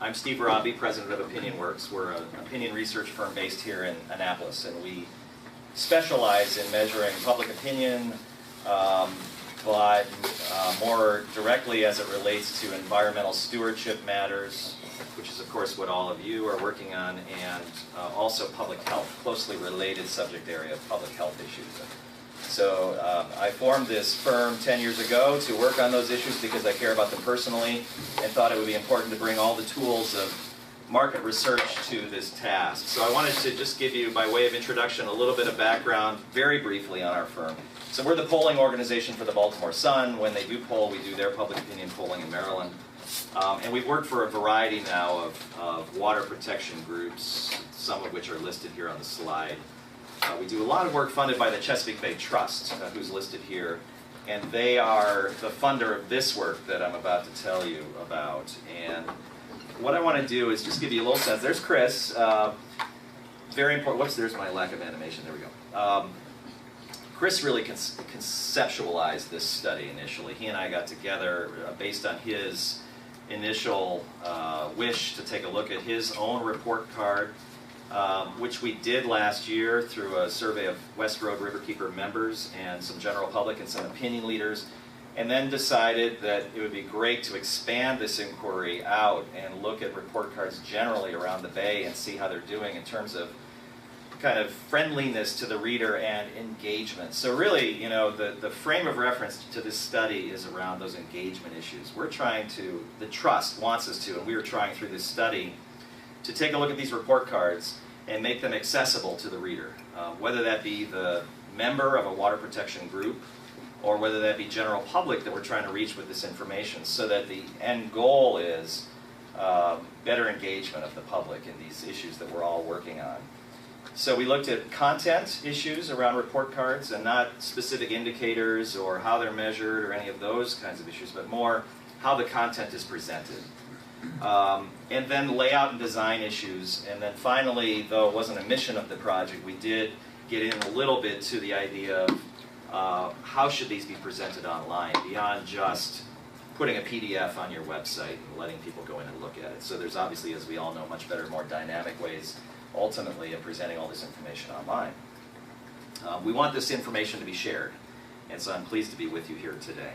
I'm Steve Raabe, president of OpinionWorks. We're an opinion research firm based here in Annapolis, and we specialize in measuring public opinion, but more directly as it relates to environmental stewardship matters, which is of course what all of you are working on, and also public health, closely related subject area of public health issues. So I formed this firm 10 years ago to work on those issues because I care about them personally, and thought it would be important to bring all the tools of market research to this task. So I wanted to just give you, by way of introduction, a little bit of background, very briefly, on our firm. So we're the polling organization for the Baltimore Sun. When they do poll, we do their public opinion polling in Maryland. And we've worked for a variety now of water protection groups, some of which are listed here on the slide. We do a lot of work funded by the Chesapeake Bay Trust, who's listed here, and they are the funder of this work that I'm about to tell you about. And what I want to do is just give you a little sense. There's Chris, very important. Whoops, there's my lack of animation. There we go. Chris really conceptualized this study initially. He and I got together based on his initial wish to take a look at his own report card, which we did last year through a survey of West Road Riverkeeper members and some general public and some opinion leaders, and then decided that it would be great to expand this inquiry out and look at report cards generally around the Bay and see how they're doing in terms of kind of friendliness to the reader and engagement. So really, you know, the frame of reference to this study is around those engagement issues. We're trying to, the Trust wants us to, and we are trying through this study to take a look at these report cards and make them accessible to the reader, whether that be the member of a water protection group or whether that be general public that we're trying to reach with this information, so that the end goal is better engagement of the public in these issues that we're all working on. So we looked at content issues around report cards, and not specific indicators or how they're measured or any of those kinds of issues, but more how the content is presented. And then layout and design issues. And then finally, though it wasn't a mission of the project, we did get in a little bit to the idea of how should these be presented online, beyond just putting a PDF on your website and letting people go in and look at it. So there's obviously, as we all know, much better, more dynamic ways ultimately of presenting all this information online. We want this information to be shared, and so I'm pleased to be with you here today.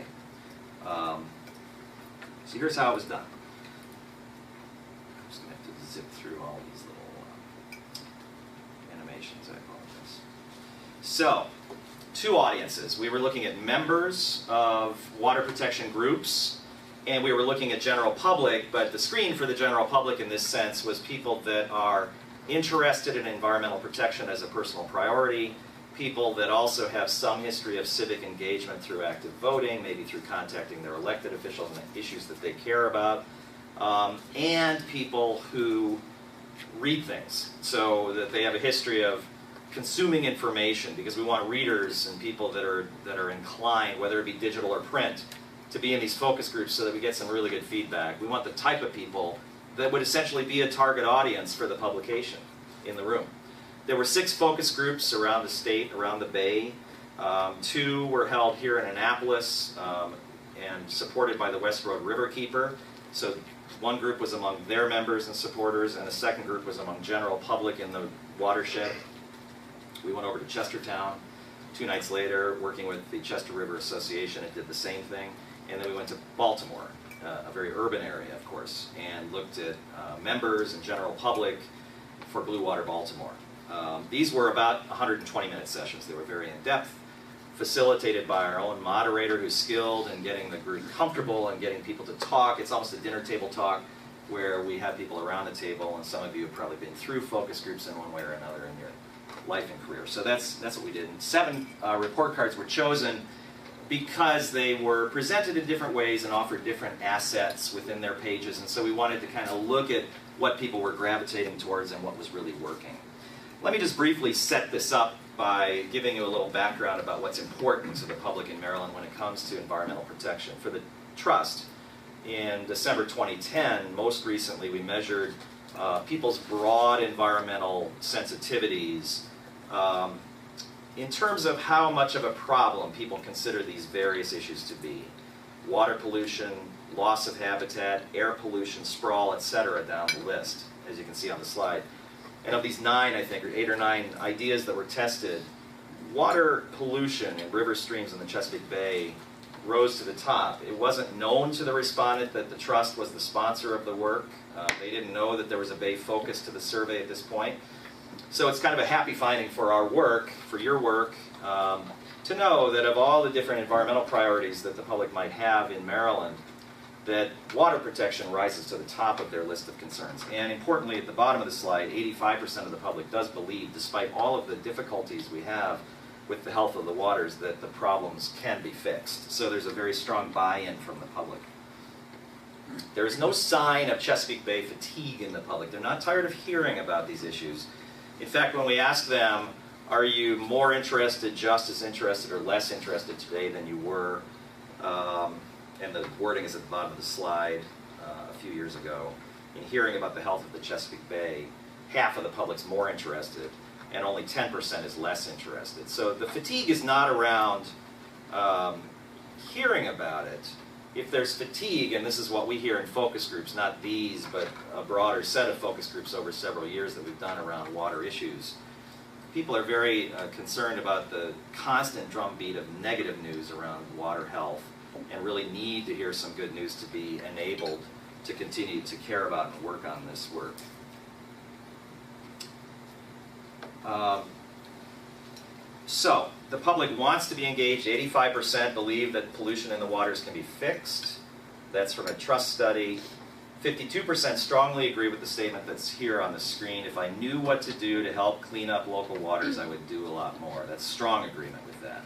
So here's how it was done. I'm just going to have to zip through all these little animations, I apologize. So, two audiences. We were looking at members of water protection groups, and we were looking at general public, but the screen for the general public in this sense was people that are interested in environmental protection as a personal priority, people that also have some history of civic engagement through active voting, maybe through contacting their elected officials on issues that they care about, and people who read things, so that they have a history of consuming information, because we want readers and people that are inclined, whether it be digital or print, to be in these focus groups so that we get some really good feedback. We want the type of people that would essentially be a target audience for the publication in the room. There were 6 focus groups around the state, around the Bay. 2 were held here in Annapolis and supported by the West Road Riverkeeper. So one group was among their members and supporters, and the second group was among general public in the watershed. We went over to Chestertown 2 nights later, working with the Chester River Association. It did the same thing. And then we went to Baltimore, a very urban area, of course, and looked at members and general public for Blue Water Baltimore. These were about 120-minute sessions. They were very in-depth, facilitated by our own moderator who's skilled in getting the group comfortable and getting people to talk. It's almost a dinner table talk where we have people around the table, and some of you have probably been through focus groups in one way or another in your life and career. So that's what we did. And 7 report cards were chosen because they were presented in different ways and offered different assets within their pages, and so we wanted to kind of look at what people were gravitating towards and what was really working. Let me just briefly set this up by giving you a little background about what's important to the public in Maryland when it comes to environmental protection. For the Trust, in December 2010, most recently, we measured people's broad environmental sensitivities in terms of how much of a problem people consider these various issues to be. Water pollution, loss of habitat, air pollution, sprawl, etc. down the list, as you can see on the slide. And of these 9, I think, or 8 or 9 ideas that were tested, water pollution in river streams in the Chesapeake Bay rose to the top. It wasn't known to the respondent that the Trust was the sponsor of the work. They didn't know that there was a Bay focus to the survey at this point. So it's kind of a happy finding for our work, for your work, to know that of all the different environmental priorities that the public might have in Maryland, that water protection rises to the top of their list of concerns. And importantly, at the bottom of the slide, 85% of the public does believe, despite all of the difficulties we have with the health of the waters, that the problems can be fixed. So there's a very strong buy-in from the public. There is no sign of Chesapeake Bay fatigue in the public. They're not tired of hearing about these issues. In fact, when we ask them, are you more interested, just as interested, or less interested today than you were, and the wording is at the bottom of the slide, a few years ago, in hearing about the health of the Chesapeake Bay, half of the public's more interested, and only 10% is less interested. So the fatigue is not around hearing about it. If there's fatigue, and this is what we hear in focus groups, not these, but a broader set of focus groups over several years that we've done around water issues, people are very concerned about the constant drumbeat of negative news around water health, and really need to hear some good news to be enabled to continue to care about and work on this work. So, the public wants to be engaged. 85% believe that pollution in the waters can be fixed. That's from a Trust study. 52% strongly agree with the statement that's here on the screen. If I knew what to do to help clean up local waters, I would do a lot more. That's strong agreement with that.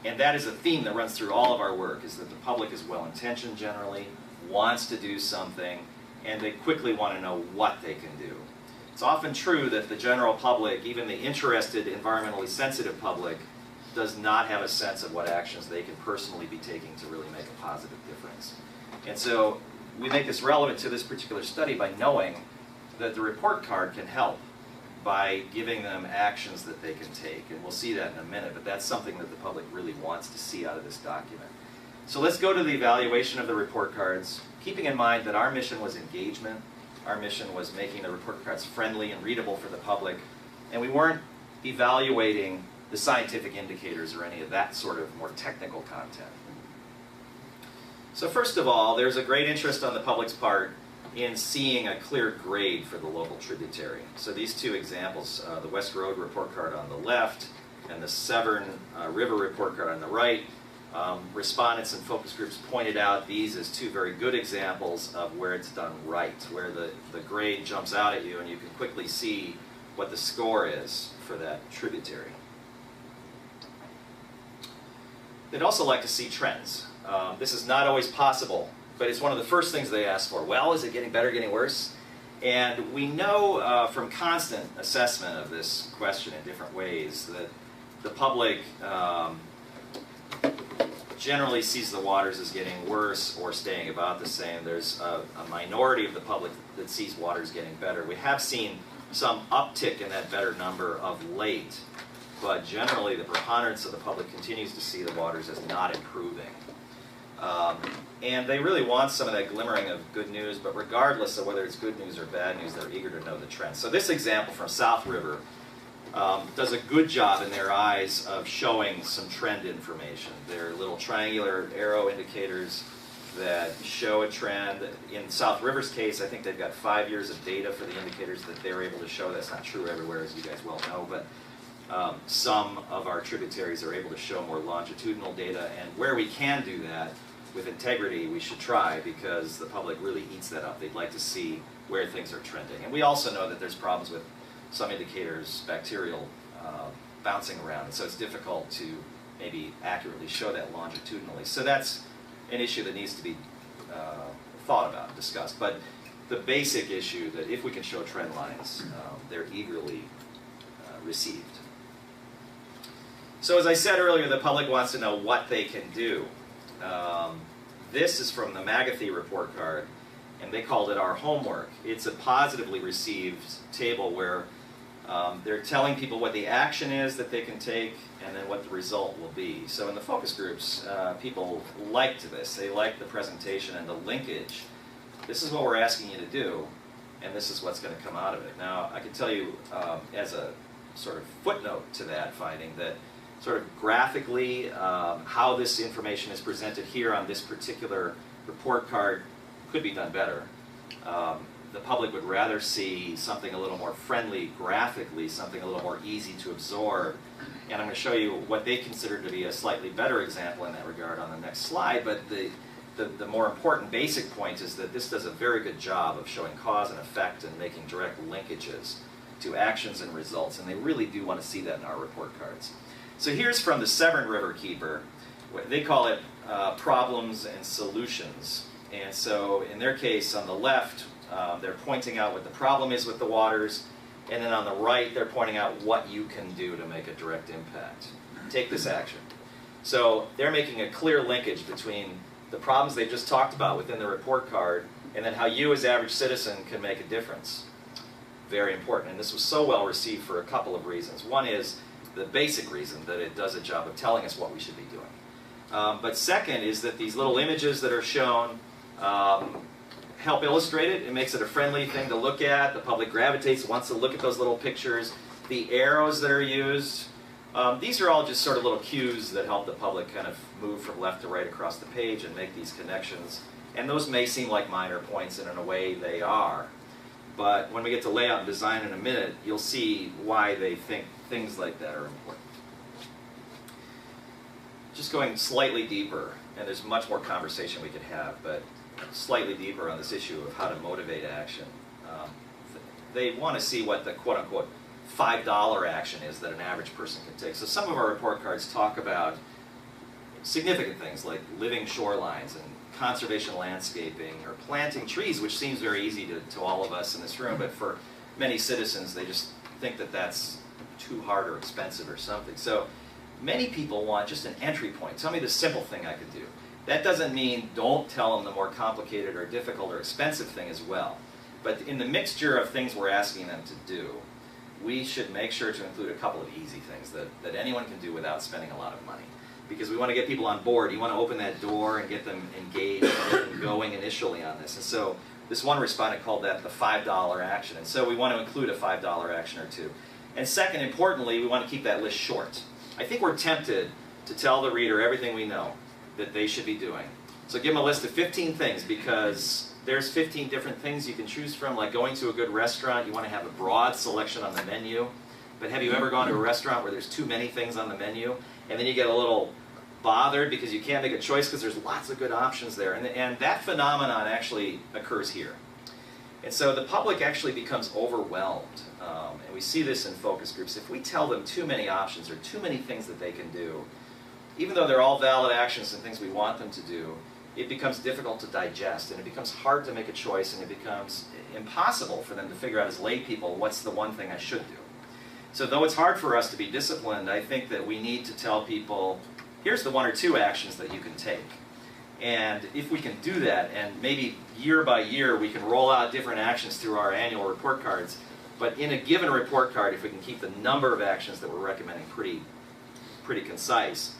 And that is a theme that runs through all of our work, is that the public is well-intentioned generally, wants to do something, and they quickly want to know what they can do. It's often true that the general public, even the interested, environmentally sensitive public, does not have a sense of what actions they can personally be taking to really make a positive difference. And so we make this relevant to this particular study by knowing that the report card can help by giving them actions that they can take. And we'll see that in a minute, but that's something that the public really wants to see out of this document. So let's go to the evaluation of the report cards, keeping in mind that our mission was engagement. Our mission was making the report cards friendly and readable for the public, and we weren't evaluating the scientific indicators or any of that sort of more technical content. So first of all, there's a great interest on the public's part in seeing a clear grade for the local tributary. So these two examples, the West Road report card on the left and the Severn River report card on the right, respondents and focus groups pointed out these as two very good examples of where it's done right, where the grade jumps out at you and you can quickly see what the score is for that tributary. They'd also like to see trends. This is not always possible, but it's one of the first things they ask for. Well, is it getting better, getting worse? And we know from constant assessment of this question in different ways that the public generally sees the waters as getting worse or staying about the same. There's a minority of the public that sees waters getting better. We have seen some uptick in that better number of late, but generally the preponderance of the public continues to see the waters as not improving. And they really want some of that glimmering of good news, but regardless of whether it's good news or bad news, they're eager to know the trends. So this example from South River does a good job in their eyes of showing some trend information. They're little triangular arrow indicators that show a trend. In South River's case, I think they've got 5 years of data for the indicators that they're able to show. That's not true everywhere, as you guys well know, but some of our tributaries are able to show more longitudinal data, and where we can do that with integrity, we should try, because the public really eats that up. They'd like to see where things are trending. And we also know that there's problems with some indicators, bacterial bouncing around, so it's difficult to maybe accurately show that longitudinally. So that's an issue that needs to be thought about, discussed. But the basic issue that if we can show trend lines, they're eagerly received. So as I said earlier, the public wants to know what they can do. This is from the McAfee report card, and they called it our homework. It's a positively received table where They're telling people what the action is that they can take and then what the result will be. So in the focus groups, people liked this. They liked the presentation and the linkage. This is what we're asking you to do, and this is what's going to come out of it. Now, I can tell you as a sort of footnote to that finding that sort of graphically how this information is presented here on this particular report card could be done better. The public would rather see something a little more friendly graphically, something a little more easy to absorb. And I'm going to show you what they consider to be a slightly better example in that regard on the next slide. But the more important basic point is that this does a very good job of showing cause and effect and making direct linkages to actions and results. And they really do want to see that in our report cards. So here's from the Severn Riverkeeper. They call it problems and solutions. And so in their case, on the left, they're pointing out what the problem is with the waters, and then on the right, they're pointing out what you can do to make a direct impact. Take this action. So they're making a clear linkage between the problems they've just talked about within the report card, and then how you as average citizen can make a difference. Very important, and this was so well received for a couple of reasons. One is the basic reason that it does a job of telling us what we should be doing. But second is that these little images that are shown help illustrate it. It makes it a friendly thing to look at. The public gravitates, wants to look at those little pictures. The arrows that are used, these are all just sort of little cues that help the public kind of move from left to right across the page and make these connections. And those may seem like minor points, and in a way they are. But when we get to layout and design in a minute, you'll see why they think things like that are important. Just going slightly deeper, and there's much more conversation we could have, but slightly deeper on this issue of how to motivate action. They want to see what the quote-unquote $5 action is that an average person can take. So some of our report cards talk about significant things like living shorelines and conservation landscaping or planting trees, which seems very easy to all of us in this room, but for many citizens they just think that that's too hard or expensive or something. So many people want just an entry point. Tell me the simple thing I could do. That doesn't mean don't tell them the more complicated or difficult or expensive thing as well. But in the mixture of things we're asking them to do, we should make sure to include a couple of easy things that anyone can do without spending a lot of money. Because we want to get people on board. You want to open that door and get them engaged and going initially on this. And so this one respondent called that the $5 action. And so we want to include a $5 action or two. And second, importantly, we want to keep that list short. I think we're tempted to tell the reader everything we know that they should be doing. So give them a list of 15 things, because there's 15 different things you can choose from. Like going to a good restaurant, you want to have a broad selection on the menu. But have you ever gone to a restaurant where there's too many things on the menu, and then you get a little bothered because you can't make a choice because there's lots of good options there? And that phenomenon actually occurs here. And so the public actually becomes overwhelmed. And we see this in focus groups. If we tell them too many options or too many things that they can do, even though they're all valid actions and things we want them to do, it becomes difficult to digest, and it becomes hard to make a choice, and it becomes impossible for them to figure out as lay people what's the one thing I should do. So though it's hard for us to be disciplined, I think that we need to tell people, here's the one or two actions that you can take. And if we can do that, and maybe year by year we can roll out different actions through our annual report cards, but in a given report card, if we can keep the number of actions that we're recommending pretty concise,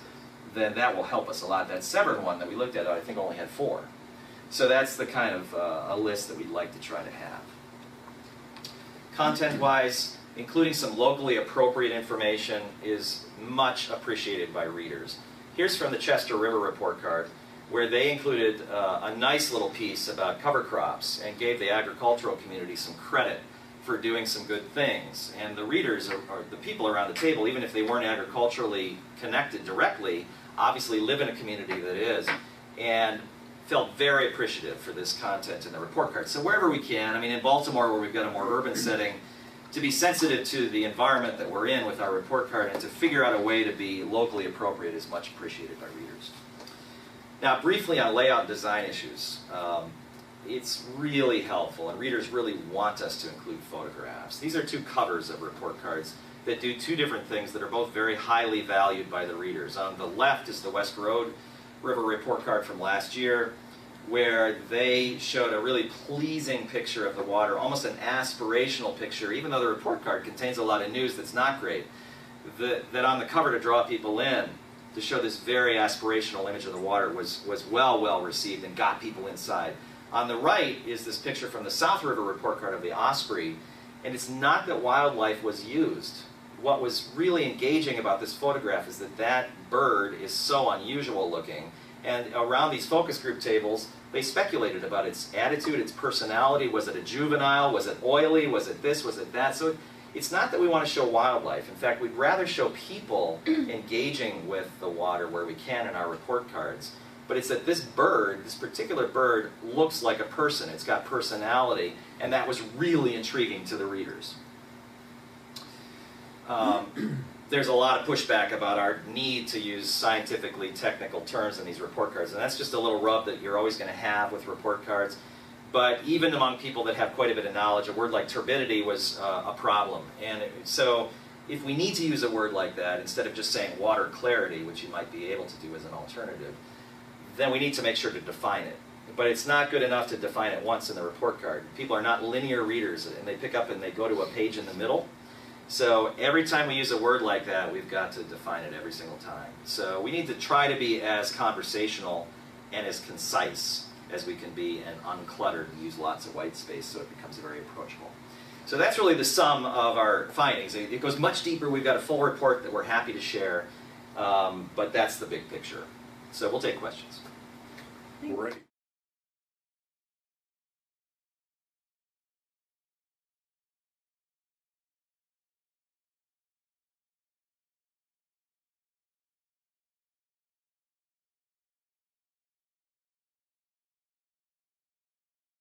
then that will help us a lot. That Severn one that we looked at, I think only had 4. So that's the kind of a list that we'd like to try to have. Content-wise, including some locally appropriate information is much appreciated by readers. Here's from the Chester River report card, where they included a nice little piece about cover crops and gave the agricultural community some credit for doing some good things. And the readers, or the people around the table, even if they weren't agriculturally connected directly, obviously live in a community that is, and felt very appreciative for this content in the report card. So wherever we can, I mean in Baltimore where we've got a more urban setting, to be sensitive to the environment that we're in with our report card and to figure out a way to be locally appropriate is much appreciated by readers. Now briefly on layout and design issues. It's really helpful, and readers really want us to include photographs. These are 2 covers of report cards that do 2 different things that are both very highly valued by the readers. On the left is the West Road River report card from last year. where they showed a really pleasing picture of the water, almost an aspirational picture, even though the report card contains a lot of news that's not great, that on the cover to draw people in, to show this very aspirational image of the water was well received and got people inside. On the right is this picture from the South River report card of the osprey, and it's not that wildlife was used. What was really engaging about this photograph is that that bird is so unusual looking, and around these focus group tables, they speculated about its attitude, its personality. Was it a juvenile? Was it oily? Was it this? Was it that? So it's not that we want to show wildlife. In fact, we'd rather show people engaging with the water where we can in our report cards. But it's that this bird, this particular bird, looks like a person. It's got personality, and that was really intriguing to the readers. There's a lot of pushback about our need to use scientifically technical terms in these report cards, and that's just a little rub that you're always going to have with report cards. But even among people that have quite a bit of knowledge, a word like turbidity was a problem. And so if we need to use a word like that, instead of just saying water clarity, which you might be able to do as an alternative, then we need to make sure to define it. But it's not good enough to define it once in the report card. People are not linear readers, and they pick up and they go to a page in the middle. So every time we use a word like that, we've got to define it every single time. So we need to try to be as conversational and as concise as we can be, and uncluttered, and use lots of white space so it becomes very approachable. So that's really the sum of our findings. It goes much deeper. We've got a full report that we're happy to share, but that's the big picture. So we'll take questions. Great.